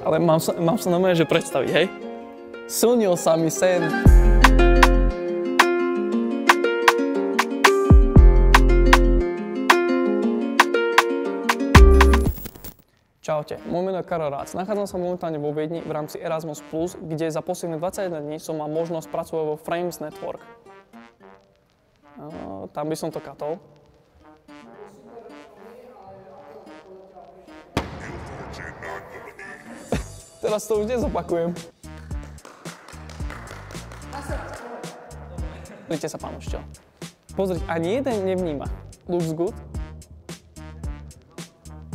Ale mám sa normálne, že predstaviť, hej? Snil sa mi sen. Čaute, môj meno je Karol Rác. Nachádzam sa momentálne vo Viedni v rámci Erasmus+, kde za posledné 21 dní som mal možnosť pracovať vo Frames Network. Tam by som to katol. Teraz to už nezopakujem. Pozrite sa, pán učiteľ. Pozrite, ani jeden nevníma. Looks good.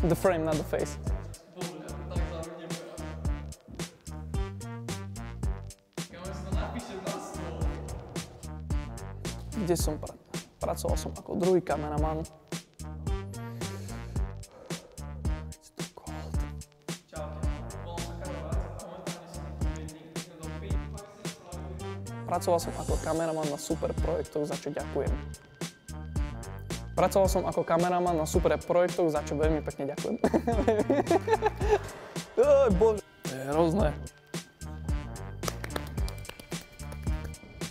The frame, not the face. Kde som pracoval som ako druhý kameraman. Pracoval som ako kameraman na super projektoch, za čo ďakujem. Pracoval som ako kameraman na super projektoch, za čo veľmi pekne ďakujem. Oj, bože. To je hrozné.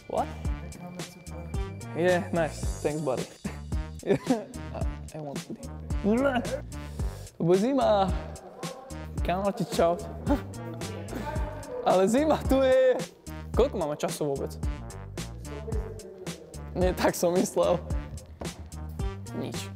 What? Yeah, nice. Thanks, buddy. I want to eat. To bude zima. Kamaráti, čau. Ale zima tu je. Koľko máme času vôbec? Nie, tak som myslel. Nič.